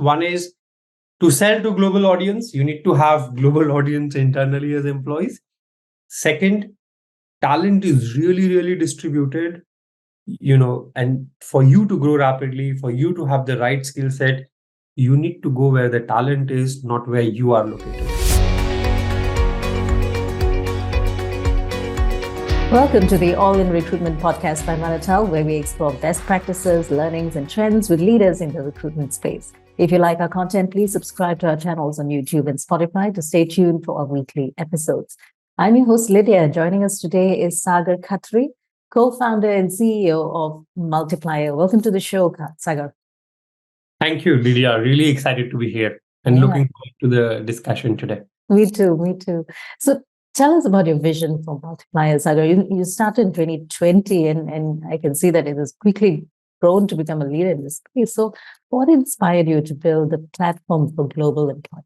One is to sell to global audience, you need to have global audience internally as employees. Second, talent is really, really distributed, and for you to grow rapidly, for you to have the right skill set, you need to go where the talent is, not where you are located. Welcome to the All in Recruitment podcast by Manatal, where we explore best practices, learnings, and trends with leaders in the recruitment space. If you like our content, please subscribe to our channels on YouTube and Spotify to stay tuned for our weekly episodes. I'm your host, Lydia. Joining us today is Sagar Khatri, co-founder and CEO of Multiplier. Welcome to the show, Sagar. Thank you, Lydia. Really excited to be here and looking forward to the discussion today. Me too. So tell us about your vision for Multiplier, Sagar. You started in 2020 and I can see that it has quickly grown to become a leader in this space. So what inspired you to build a platform for global employment?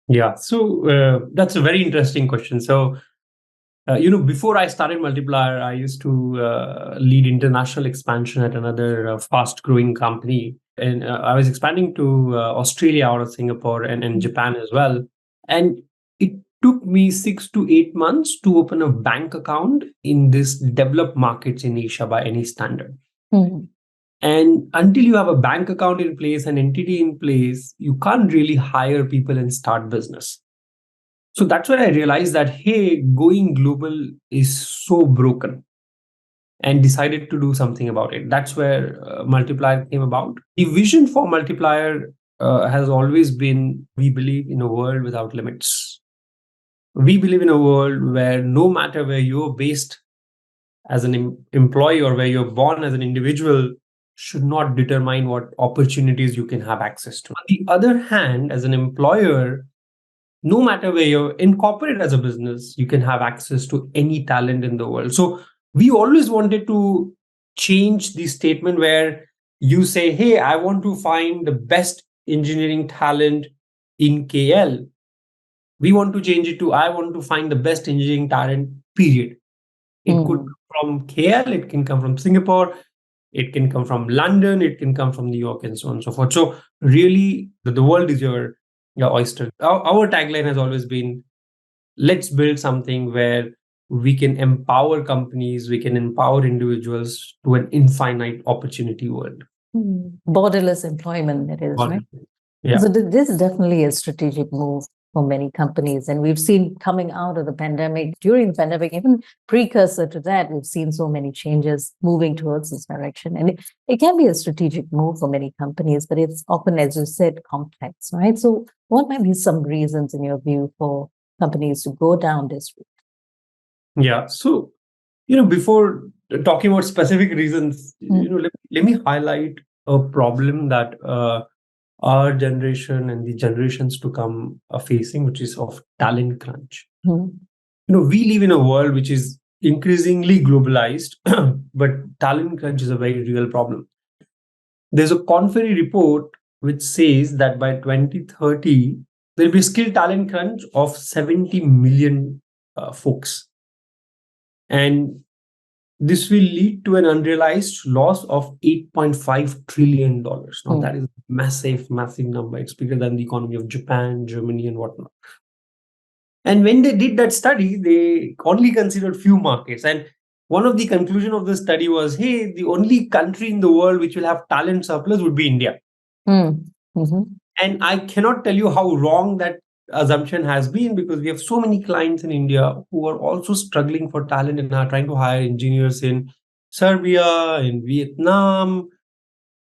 Yeah, so that's a very interesting question. So, before I started Multiplier, I used to lead international expansion at another fast-growing company. And I was expanding to Australia out of Singapore and Japan as well. And it took me 6 to 8 months to open a bank account in this developed markets in Asia by any standard. Mm-hmm. And until you have a bank account in place, an entity in place, you can't really hire people and start business. So that's where I realized that, hey, going global is so broken, and decided to do something about it. That's where Multiplier came about. The vision for Multiplier has always been, we believe in a world without limits. We believe in a world where no matter where you're based as an employee or where you're born as an individual should not determine what opportunities you can have access to. On the other hand, as an employer, no matter where you're incorporated as a business, you can have access to any talent in the world. So we always wanted to change the statement where you say, hey, I want to find the best engineering talent in KL. We want to change it to, I want to find the best engineering talent, period. It could come from KL, it can come from Singapore, it can come from London, it can come from New York, and so on and so forth. So really, the world is your oyster. Our tagline has always been, let's build something where we can empower companies, we can empower individuals to an infinite opportunity world. Borderless employment, that is, right? Yeah. So this is definitely a strategic move for many companies. And we've seen coming out of the pandemic, during the pandemic, even precursor to that, we've seen so many changes moving towards this direction. And it can be a strategic move for many companies, but it's often, as you said, complex, right? So what might be some reasons in your view for companies to go down this route? Yeah. So, before talking about specific reasons, let me highlight a problem that our generation and the generations to come are facing, which is of talent crunch. We live in a world which is increasingly globalized, but talent crunch is a very real problem. There's a Conferry report which says that by 2030, there'll be a skill talent crunch of 70 million folks. And this will lead to an unrealized loss of $8.5 trillion. Now, that is a massive number. It's bigger than the economy of Japan, Germany, and whatnot. And when they did that study, they only considered few markets. And one of the conclusion of the study was, hey, the only country in the world which will have talent surplus would be India. Mm-hmm. And I cannot tell you how wrong that assumption has been, because we have so many clients in India who are also struggling for talent and are trying to hire engineers in Serbia, in Vietnam,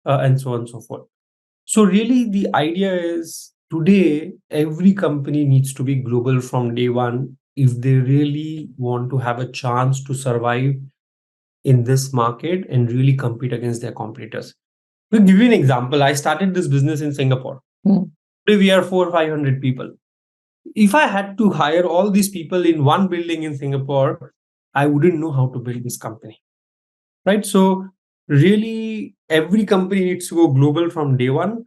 and so on and so forth. So really the idea is, today, every company needs to be global from day one if they really want to have a chance to survive in this market and really compete against their competitors. To give you an example, I started this business in Singapore. Today we are 400 or 500 people. If I had to hire all these people in one building in Singapore, I wouldn't know how to build this company, right? So really, every company needs to go global from day one,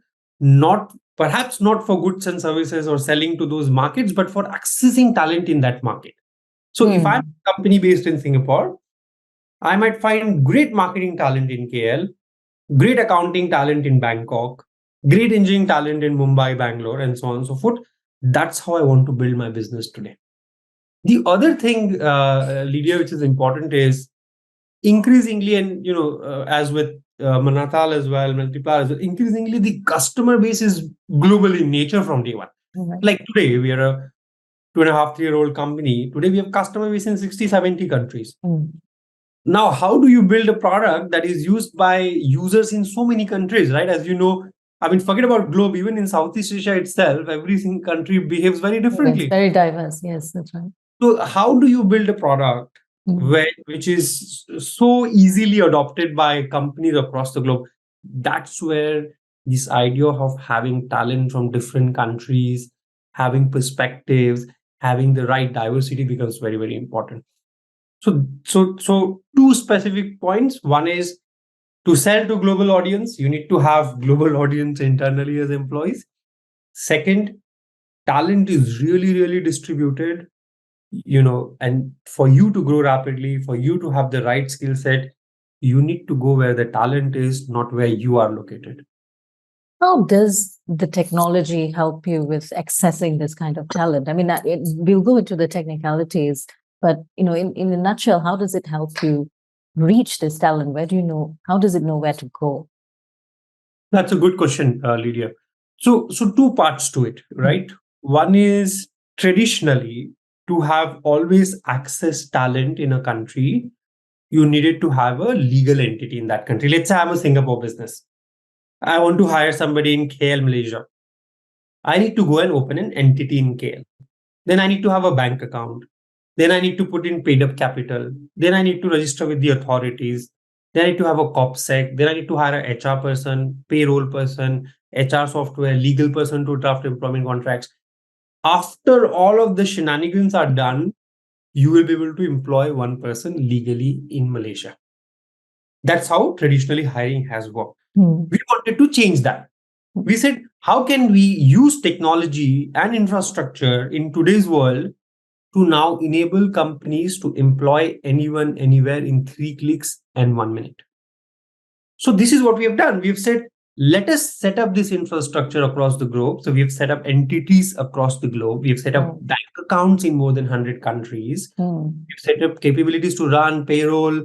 perhaps not for goods and services or selling to those markets, but for accessing talent in that market. So if I'm a company based in Singapore, I might find great marketing talent in KL, great accounting talent in Bangkok, great engineering talent in Mumbai, Bangalore, and so on and so forth. That's how I want to build my business today. The other thing, Lydia, which is important is increasingly, and as with Manatal as well, Multiplier as well, increasingly the customer base is global in nature from day one. Right. Like today, we are a 2.5 3 year old company. Today, we have customer base in 60, 70 countries. Now, how do you build a product that is used by users in so many countries, right? As you know, I mean, forget about globe, even in Southeast Asia itself, every single country behaves very It's differently. very diverse. Yes, that's right. So, how do you build a product which is so easily adopted by companies across the globe? That's where this idea of having talent from different countries, having perspectives, having the right diversity becomes very, very important. So two specific points. One is to sell to global audience, you need to have global audience internally as employees. Second, talent is really, really distributed, and for you to grow rapidly, for you to have the right skill set, you need to go where the talent is, not where you are located. How does the technology help you with accessing this kind of talent? I mean, we'll go into the technicalities, but in a nutshell, how does it help you reach this talent? Where do you know? How does it know where to go? That's a good question, Lydia. So two parts to it, right? One is traditionally to have always access talent in a country, you needed to have a legal entity in that country. Let's say I'm a Singapore business. I want to hire somebody in KL, Malaysia. I need to go and open an entity in KL. Then I need to have a bank account. Then I need to put in paid up capital. Then I need to register with the authorities. Then I need to have a COPSEC. Then I need to hire a HR person, payroll person, HR software, legal person to draft employment contracts. After all of the shenanigans are done, you will be able to employ one person legally in Malaysia. That's how traditionally hiring has worked. We wanted to change that. We said, how can we use technology and infrastructure in today's world to now enable companies to employ anyone, anywhere in 3 clicks and 1 minute? So this is what we have done. We've said, let us set up this infrastructure across the globe. So we have set up entities across the globe. We have set up bank accounts in more than 100 countries. We've set up capabilities to run payroll,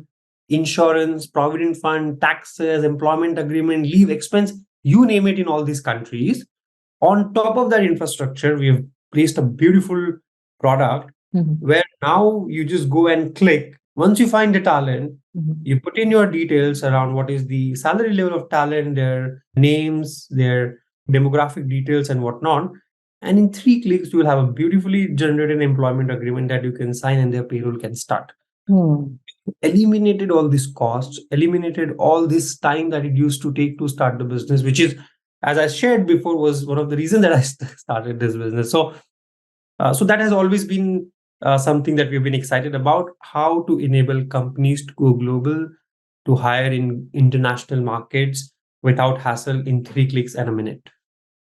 insurance, provident fund, taxes, employment agreement, leave expense, you name it, in all these countries. On top of that infrastructure, we have placed a beautiful product where now you just go and click. Once you find the talent, you put in your details around what is the salary level of talent, their names, their demographic details, and whatnot. And in 3 clicks, you will have a beautifully generated employment agreement that you can sign and their payroll can start. Eliminated all these costs, eliminated all this time that it used to take to start the business, which is, as I shared before, was one of the reasons that I started this business. So that has always been something that we've been excited about, how to enable companies to go global, to hire in international markets without hassle, in 3 clicks and a minute.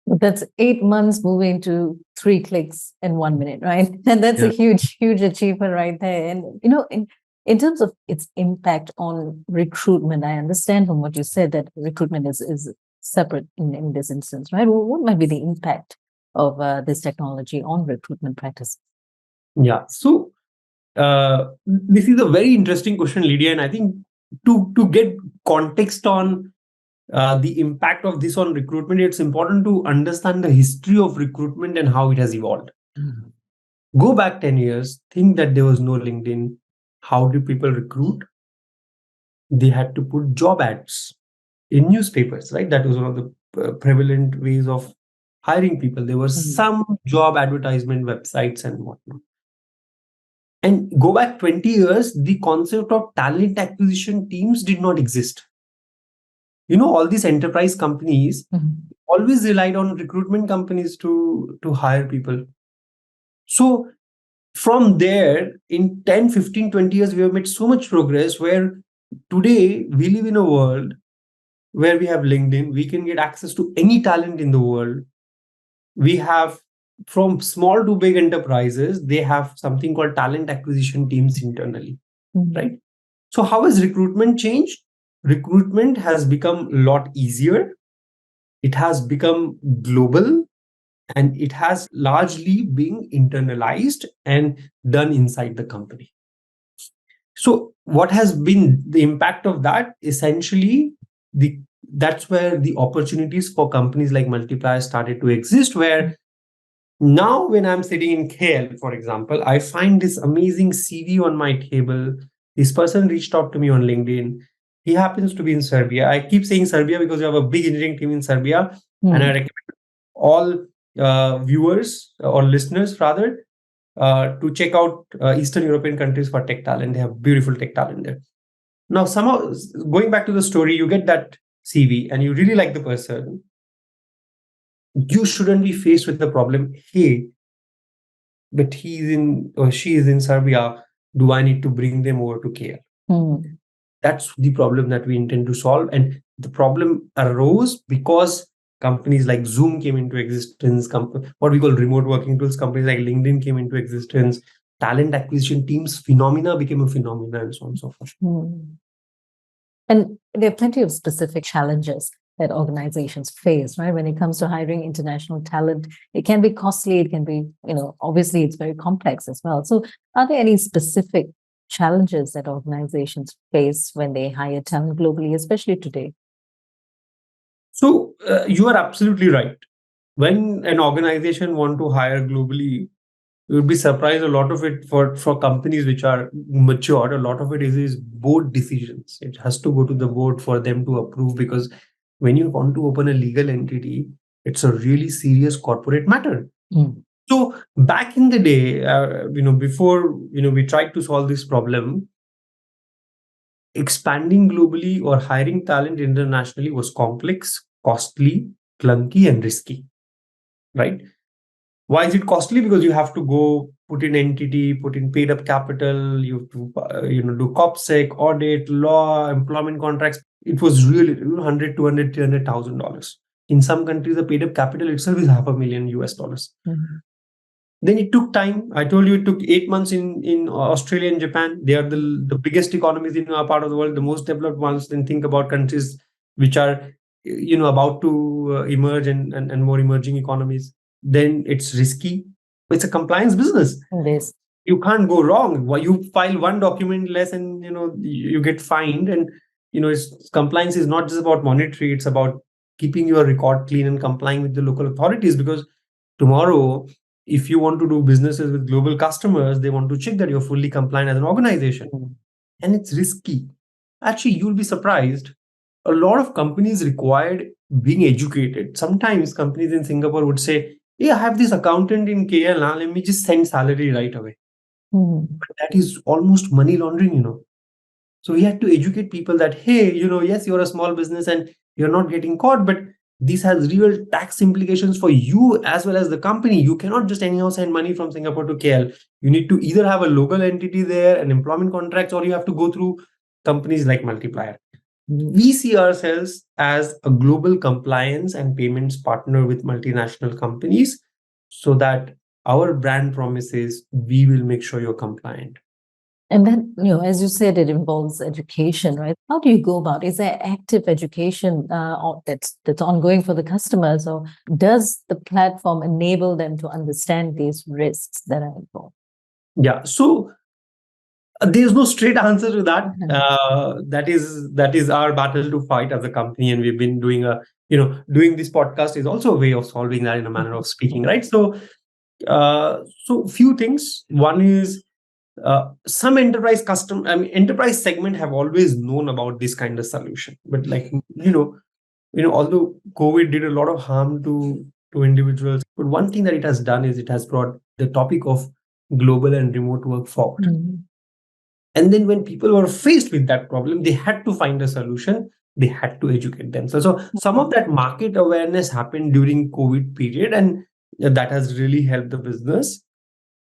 That's 8 months moving to 3 clicks in 1 minute, right? And that's a huge, huge achievement right there. And, in terms of its impact on recruitment, I understand from what you said that recruitment is separate in this instance, right? Well, what might be the impact of this technology on recruitment practice? Yeah. So this is a very interesting question, Lydia. And I think to get context on the impact of this on recruitment, it's important to understand the history of recruitment and how it has evolved. Go back 10 years, think that there was no LinkedIn. How did people recruit? They had to put job ads in newspapers, right? That was one of the prevalent ways of hiring people. There were some job advertisement websites and whatnot. And go back 20 years, the concept of talent acquisition teams did not exist. All these enterprise companies always relied on recruitment companies to hire people. So from there, in 10, 15, 20 years, we have made so much progress where today we live in a world where we have LinkedIn, we can get access to any talent in the world. We have, from small to big enterprises, they have something called talent acquisition teams internally, right? So how has recruitment changed? Recruitment has become a lot easier. it has become global, and it has largely been internalized and done inside the company. So what has been the impact of that? Essentially, the that's where the opportunities for companies like Multiplier started to exist, where now when I'm sitting in KL, for example, I find this amazing CV on my table. This person reached out to me on LinkedIn. He happens to be in Serbia. I keep saying Serbia because we have a big engineering team in Serbia, and I recommend all viewers or listeners rather to check out Eastern European countries for tech talent. They have beautiful tech talent there. Now, somehow, going back to the story, you get that CV and you really like the person. You shouldn't be faced with the problem, hey, but he's in or she is in Serbia. Do I need to bring them over to KL? That's the problem that we intend to solve. And the problem arose because companies like Zoom came into existence, what we call remote working tools, companies like LinkedIn came into existence, talent acquisition teams phenomena became a phenomena, and so on and so forth. And there are plenty of specific challenges that organizations face, right? When it comes to hiring international talent, it can be costly. It can be, obviously it's very complex as well. So are there any specific challenges that organizations face when they hire talent globally, especially today? So you are absolutely right. When an organization want to hire globally, you would be surprised. A lot of it for companies which are matured, a lot of it is board decisions. It has to go to the board for them to approve, because when you want to open a legal entity, it's a really serious corporate matter. So back in the day, before we tried to solve this problem, expanding globally or hiring talent internationally was complex, costly, clunky, and risky. Right? Why is it costly? Because you have to go put in entity, put in paid up capital, you have to do COPSEC, audit, law, employment contracts. It was really $100, $200, $300,000. In some countries, the paid up capital itself is $500,000 US. Then it took time. I told you it took 8 months in Australia and Japan. They are the biggest economies in our part of the world, the most developed ones. Then think about countries which are about to emerge and more emerging economies. Then it's risky. It's a compliance business. Yes. You can't go wrong. Why you file one document less and you get fined. And compliance is not just about monetary. It's about keeping your record clean and complying with the local authorities, because tomorrow, if you want to do businesses with global customers, they want to check that you're fully compliant as an organization. And it's risky. Actually, you'll be surprised. A lot of companies required being educated. Sometimes companies in Singapore would say, hey, I have this accountant in KL, now let me just send salary right away. But that is almost money laundering, So we had to educate people that, hey, yes, you're a small business and you're not getting caught, but this has real tax implications for you as well as the company. You cannot just anyhow send money from Singapore to KL. You need to either have a local entity there and employment contracts, or you have to go through companies like Multiplier. We see ourselves as a global compliance and payments partner with multinational companies, so that our brand promises we will make sure you're compliant. And then, as you said, it involves education, right? How do you go about it? Is there active education that's ongoing for the customers, or does the platform enable them to understand these risks that are involved? Yeah, so there's no straight answer to that. That is our battle to fight as a company, and we've been doing doing this podcast is also a way of solving that, in a manner of speaking, right? So few things. One is some enterprise segment have always known about this kind of solution, but although COVID did a lot of harm to individuals, but one thing that it has done is it has brought the topic of global and remote work forward. And then when people were faced with that problem, they had to find a solution. They had to educate themselves. So some of that market awareness happened during COVID period, and that has really helped the business.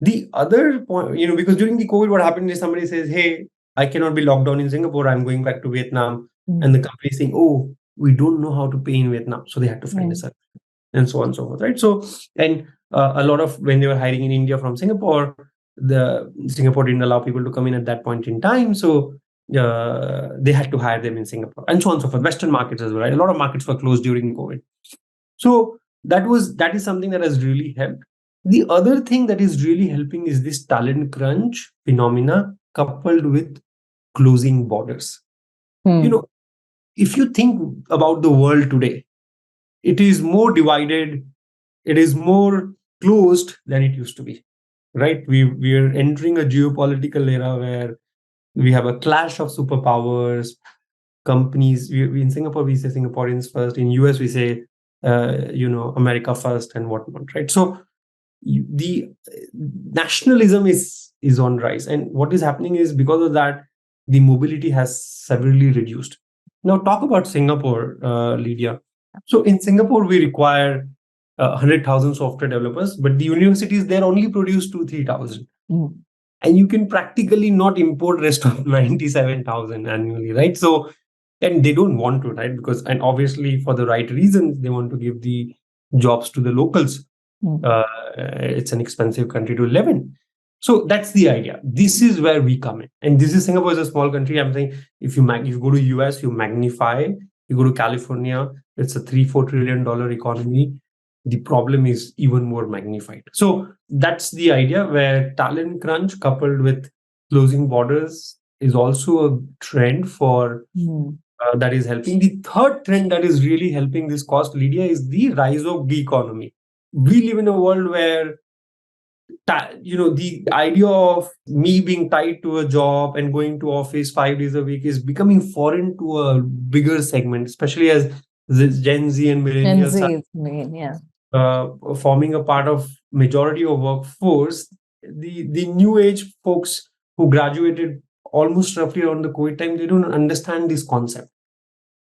The other point, because during the COVID, what happened is somebody says, hey, I cannot be locked down in Singapore. I'm going back to Vietnam. And the company is saying, oh, we don't know how to pay in Vietnam. So they had to find a solution, and so on and so forth, right? So, and a lot of, when they were hiring in India from Singapore, the Singapore didn't allow people to come in at that point in time. So they had to hire them in Singapore, and so on and so forth. Western markets as well, right? A lot of markets were closed during COVID. So that is something that has really helped. The other thing that is really helping is this talent crunch phenomena coupled with closing borders. You know, if you think about the world today, it is more divided, it is more closed than it used to be, right? We are entering a geopolitical era where we have a clash of superpowers, companies. In Singapore, we say Singaporeans first. In US, we say, America first and whatnot, right? So the nationalism is on rise, and what is happening is because of that, the mobility has severely reduced. Now, talk about Singapore, Lydia. So in Singapore, we require 100,000 software developers, but the universities there only produce 2-3,000. And you can practically not import rest of 97,000 annually, right? So, and they don't want to, right? Because, and obviously for the right reasons, they want to give the jobs to the locals. It's an expensive country to live in. So that's the idea. This is where we come in. And this is, Singapore is a small country. I'm saying if you go to US, you magnify. You go to California, it's a $3-4 trillion economy. The problem is even more magnified. So that's the idea, where talent crunch coupled with closing borders is also a trend for that is helping. The third trend that is really helping this cost, Lydia, is the rise of gig economy. We live in a world where the idea of me being tied to a job and going to office 5 days a week is becoming foreign to a bigger segment, especially as the Gen Z and millennials are forming a part of majority of workforce. The new age folks who graduated almost roughly around the COVID time, they don't understand this concept.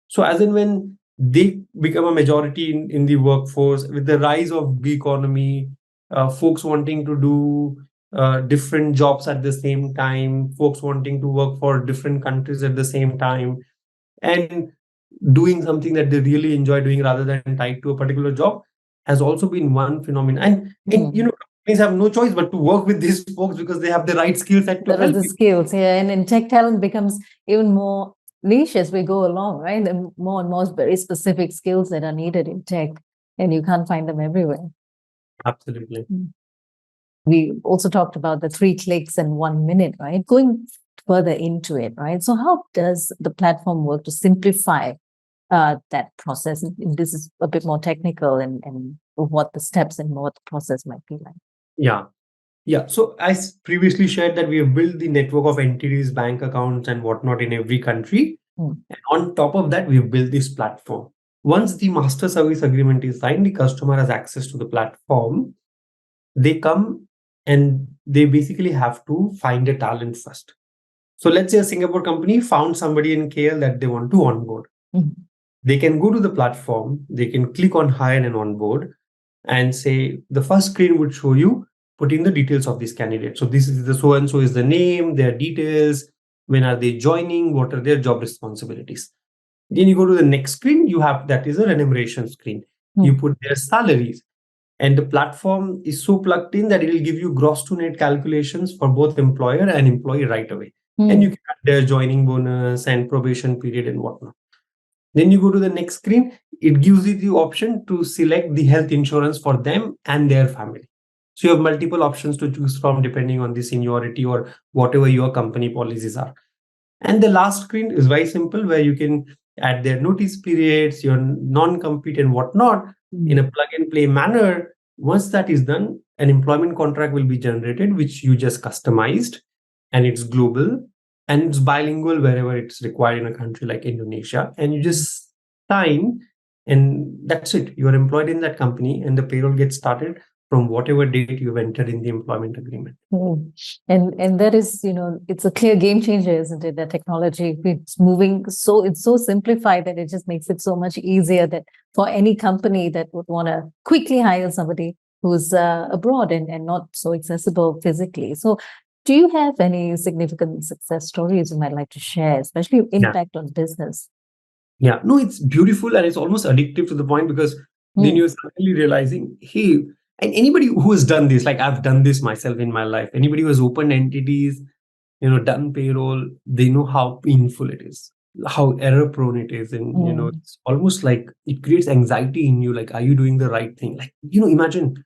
So as and when they become a majority in the workforce, with the rise of gig economy, folks wanting to do different jobs at the same time, folks wanting to work for different countries at the same time, and doing something that they really enjoy doing rather than tied to a particular job, has also been one phenomenon. And companies have no choice but to work with these folks because they have the right skill set to help. The skills, and tech talent becomes even more niche as we go along, right? And more very specific skills that are needed in tech, and you can't find them everywhere. Absolutely. We also talked about the 3 clicks and 1 minute, right? Going further into it, right? So how does the platform work to simplify that process? And this is a bit more technical, and what the steps and what the process might be like. Yeah. So as previously shared, that we have built the network of entities, bank accounts and whatnot in every country. And on top of that, we've built this platform. Once the master service agreement is signed, the customer has access to the platform. They come and they basically have to find a talent first. So let's say a Singapore company found somebody in KL that they want to onboard. They can go to the platform, they can click on hire and onboard, and say the first screen would show you, put in the details of this candidate. So this is the so-and-so is the name, their details, when are they joining, what are their job responsibilities. Then you go to the next screen, you have, that is a remuneration screen. You put their salaries. And the platform is so plugged in that it will give you gross to net calculations for both employer and employee right away. And you can add their joining bonus and probation period and whatnot. Then you go to the next screen, it gives you the option to select the health insurance for them and their family. So you have multiple options to choose from depending on the seniority or whatever your company policies are. And the last screen is very simple, where you can add their notice periods, your non-compete and whatnot in a plug and play manner. Once that is done, an employment contract will be generated, which you just customized, and it's global and it's bilingual wherever it's required in a country like Indonesia. And you just sign, and that's it. You're employed in that company, and the payroll gets started from whatever date you've entered in the employment agreement. And that is, it's a clear game changer, isn't it? The technology, it's moving, it's so simplified that it just makes it so much easier that for any company that would want to quickly hire somebody who's abroad and not so accessible physically. So do you have any significant success stories you might like to share, especially impact on business? Yeah, no, it's beautiful and it's almost addictive to the point, because then you're suddenly realizing, hey, and anybody who has done this, like I've done this myself in my life, anybody who has opened entities, done payroll, they know how painful it is. how error prone it is. And, Mm. it's almost like it creates anxiety in you. Like, are you doing the right thing? Like, imagine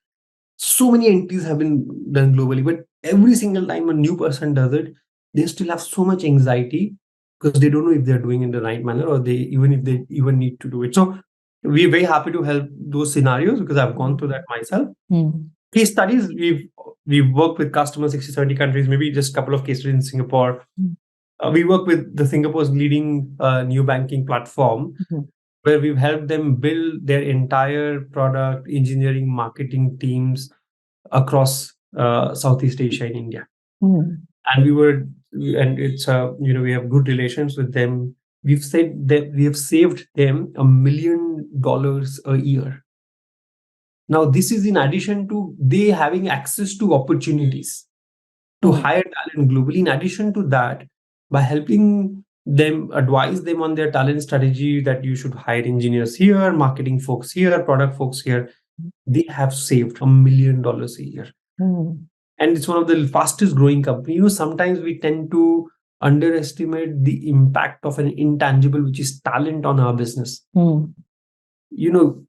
so many entities have been done globally, but every single time a new person does it, they still have so much anxiety because they don't know if they're doing it in the right manner, or if they even need to do it. So we're very happy to help those scenarios because I've gone through that myself. Mm. Case studies, we've worked with customers 60, 70 countries, maybe just a couple of case studies in Singapore. Mm. We work with the Singapore's leading new banking platform, Mhm. where we've helped them build their entire product, engineering, marketing teams across Southeast Asia and India. Mm. And and it's we have good relations with them. We've said that we have saved them $1 million a year. Now, this is in addition to they having access to opportunities to Mm. hire talent globally. In addition to that, by helping them, advise them on their talent strategy, that you should hire engineers here, marketing folks here, product folks here, they have saved $1 million a year. Mm. And it's one of the fastest growing company. Sometimes we tend to underestimate the impact of an intangible, which is talent, on our business. Mm.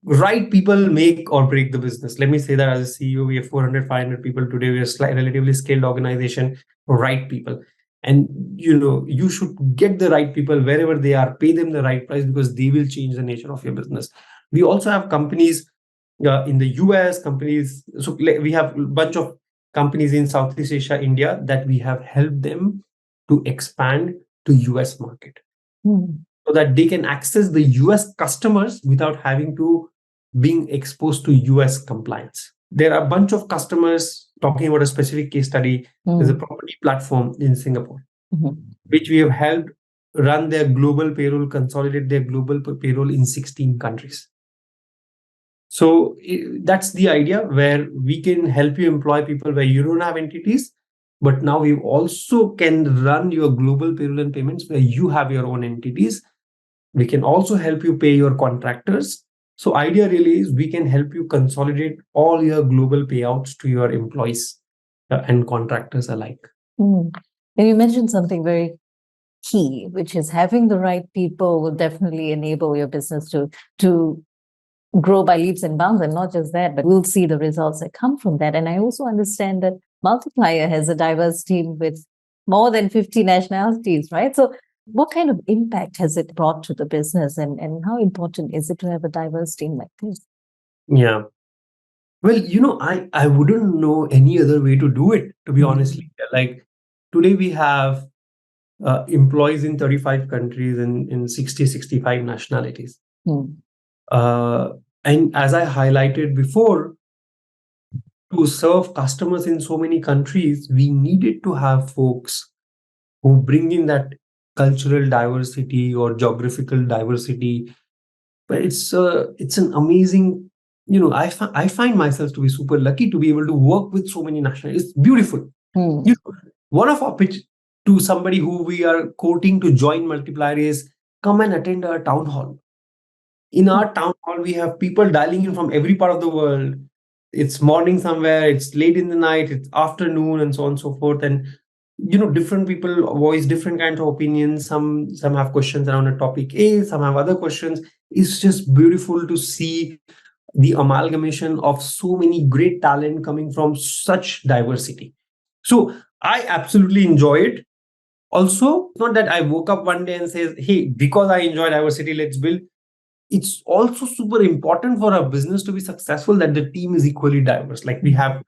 Right people make or break the business. Let me say that as a CEO, we have 400, 500 people today. We are a relatively scaled organization, right people. And, you should get the right people wherever they are, pay them the right price, because they will change the nature of your business. We also have companies in the US, companies. So we have a bunch of companies in Southeast Asia, India, that we have helped them to expand to US market, Mm. so that they can access the US customers without having to being exposed to US compliance. There are a bunch of customers, talking about a specific case study. There's a Mm. property platform in Singapore, Mhm. which we have helped run their global payroll, consolidate their global payroll in 16 countries. So that's the idea, where we can help you employ people where you don't have entities, but now we also can run your global payroll and payments where you have your own entities. We can also help you pay your contractors. So idea really is we can help you consolidate all your global payouts to your employees and contractors alike. Mm. And you mentioned something very key, which is having the right people will definitely enable your business to grow by leaps and bounds. And not just that, but we'll see the results that come from that. And I also understand that Multiplier has a diverse team with more than 50 nationalities, right? So what kind of impact has it brought to the business, and how important is it to have a diverse team like this? Yeah. Well, I wouldn't know any other way to do it, to be honestly. Like today we have employees in 35 countries and in 60, 65 nationalities. Mm. Uh, and as I highlighted before, to serve customers in so many countries, we needed to have folks who bring in that cultural diversity or geographical diversity. But it's an amazing, I find myself to be super lucky to be able to work with so many nationalities. It's beautiful. Mm. One of our pitch to somebody who we are courting to join Multiplier is, come and attend our town hall. In our town hall, we have people dialing in from every part of the world. It's morning somewhere, it's late in the night, it's afternoon, and so on and so forth. And different people voice different kinds of opinions. Some have questions around a topic A, some have other questions. It's just beautiful to see the amalgamation of so many great talent coming from such diversity. So I absolutely enjoy it. Also, not that I woke up one day and says, hey, because I enjoy diversity, let's build. It's also super important for our business to be successful that the team is equally diverse. Like we have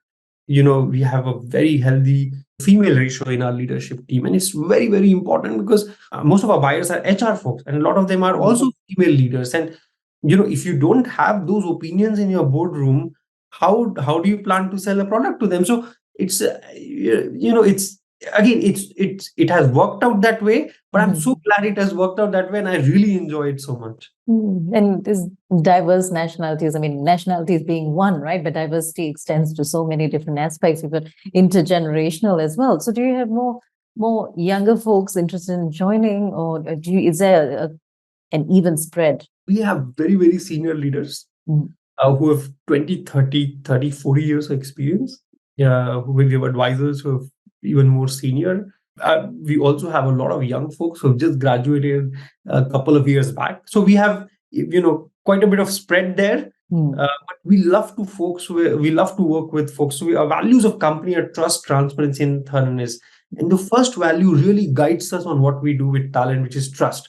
a very healthy female ratio in our leadership team, and it's very, very important because most of our buyers are HR folks, and a lot of them are also female leaders. And if you don't have those opinions in your boardroom, how do you plan to sell a product to them? So it's it's again, it has worked out that way, but I'm so glad it has worked out that way, and I really enjoy it so much. And this diverse nationalities, I mean, nationalities being one, right? But diversity extends to so many different aspects, even intergenerational as well. So do you have more younger folks interested in joining, or is there an even spread? We have very, very senior leaders who have 20, 30, 40 years of experience, who will give advisors who have even more senior. We also have a lot of young folks who have just graduated a couple of years back. So we have, quite a bit of spread there. But we love to work with folks. So our values of company are trust, transparency, and thoroughness. And the first value really guides us on what we do with talent, which is trust.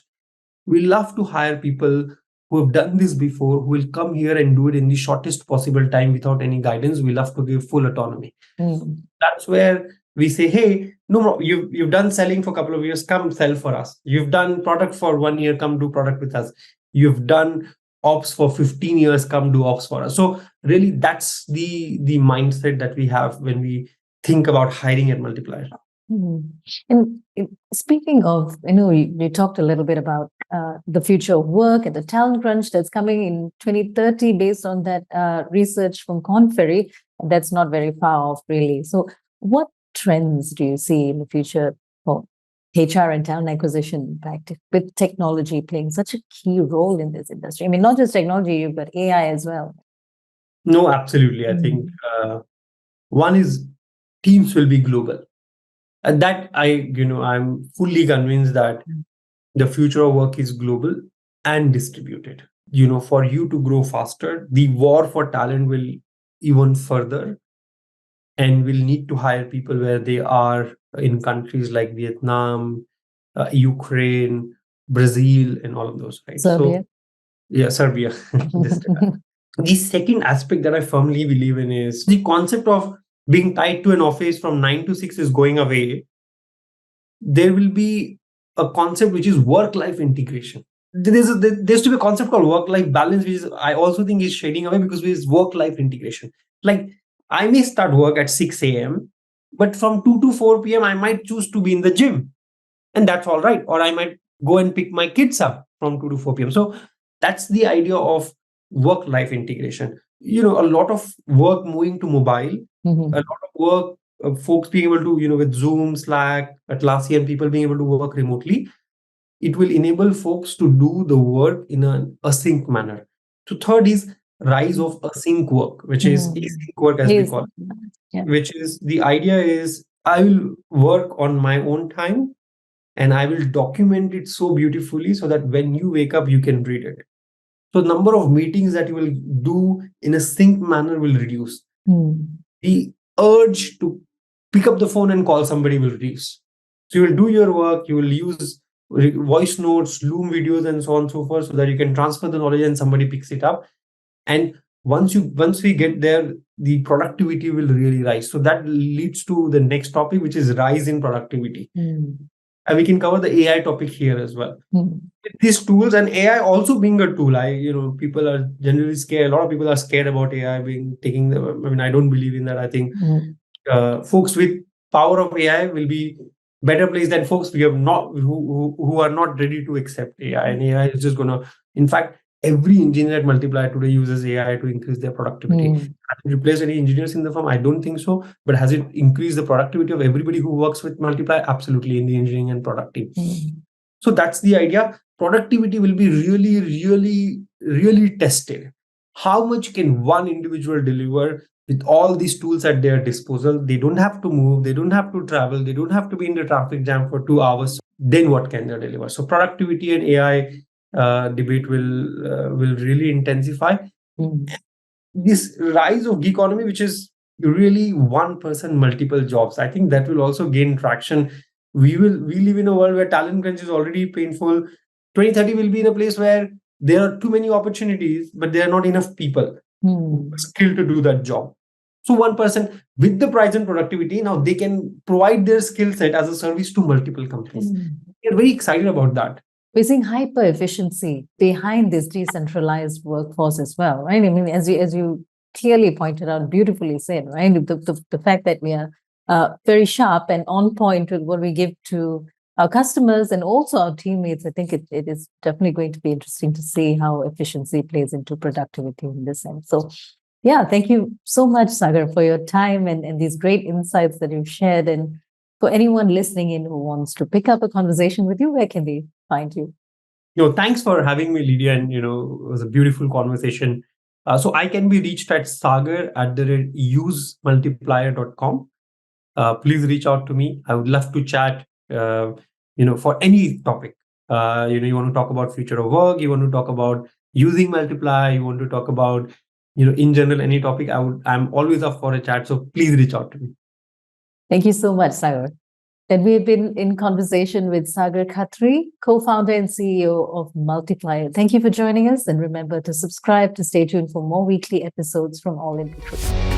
We love to hire people who have done this before, who will come here and do it in the shortest possible time without any guidance. We love to give full autonomy. That's where we say, hey, no, you've done selling for a couple of years, come sell for us. You've done product for 1 year, come do product with us. You've done ops for 15 years, come do ops for us. So really, that's the mindset that we have when we think about hiring at Multiplier. And speaking of, you talked a little bit about the future of work and the talent crunch that's coming in 2030 based on that research from Korn Ferry. That's not very far off, really. So what trends do you see in the future for HR and talent acquisition with technology playing such a key role in this industry? I mean, not just technology, you've got AI as well. No, absolutely. I think one is teams will be global. And that I'm fully convinced that the future of work is global and distributed. For you to grow faster, the war for talent will even further, and we'll need to hire people where they are in countries like Vietnam, Ukraine, Brazil, and all of those, right? Serbia. So, yeah, Serbia. The second aspect that I firmly believe in is the concept of being tied to an office from 9 to 6 is going away. There will be a concept which is work-life integration. There's to be a concept called work-life balance, which I also think is shading away because there's work-life integration. Like, I may start work at 6 a.m., but from 2 to 4 p.m., I might choose to be in the gym. And that's all right. Or I might go and pick my kids up from 2 to 4 p.m. So that's the idea of work-life integration. A lot of work moving to mobile, a lot of work, folks being able to, with Zoom, Slack, Atlassian, people being able to work remotely. It will enable folks to do the work in an async manner. So third is rise of async work, which is async work as we call it, which is the idea is I will work on my own time and I will document it so beautifully so that when you wake up, you can read it. So number of meetings that you will do in a sync manner will reduce. The urge to pick up the phone and call somebody will reduce. So you will do your work, you will use voice notes, Loom videos, and so on and so forth, so that you can transfer the knowledge and somebody picks it up. And once we get there, the productivity will really rise. So that leads to the next topic, which is rise in productivity. And we can cover the AI topic here as well. With these tools, and AI also being a tool, people are generally scared. A lot of people are scared about AI I don't believe in that. I think folks with power of AI will be better placed than folks who are not ready to accept AI. And AI is just gonna, in fact, every engineer at Multiplier today uses AI to increase their productivity. Has it replaced any engineers in the firm? I don't think so. But has it increased the productivity of everybody who works with Multiplier? Absolutely, in the engineering and product team. So that's the idea. Productivity will be really, really, really tested. How much can one individual deliver with all these tools at their disposal? They don't have to move, they don't have to travel, they don't have to be in the traffic jam for 2 hours. Then what can they deliver? So productivity and AI debate will really intensify. This rise of gig economy, which is really one person, multiple jobs, I think that will also gain traction. We live in a world where talent crunch is already painful. 2030 will be in a place where there are too many opportunities, but there are not enough people skilled to do that job. So one person with the price and productivity, now they can provide their skill set as a service to multiple companies. We're very excited about that. We're seeing hyper efficiency behind this decentralized workforce as well, right? I mean, as you clearly pointed out, beautifully said, right? The fact that we are very sharp and on point with what we give to our customers and also our teammates, I think it is definitely going to be interesting to see how efficiency plays into productivity in this sense. So, yeah, thank you so much, Sagar, for your time and these great insights that you've shared. And for anyone listening in who wants to pick up a conversation with you, where can they find you? Thanks for having me, Lydia. And, it was a beautiful conversation. So I can be reached at sagar@usemultiplier.com. Please reach out to me. I would love to chat. for any topic. You want to talk about future of work, you want to talk about using Multiplier, you want to talk about, in general, any topic, I'm always up for a chat. So please reach out to me. Thank you so much, Sagar. And we've been in conversation with Sagar Khatri, co-founder and CEO of Multiplier. Thank you for joining us, and remember to subscribe to stay tuned for more weekly episodes from All in Recruitment.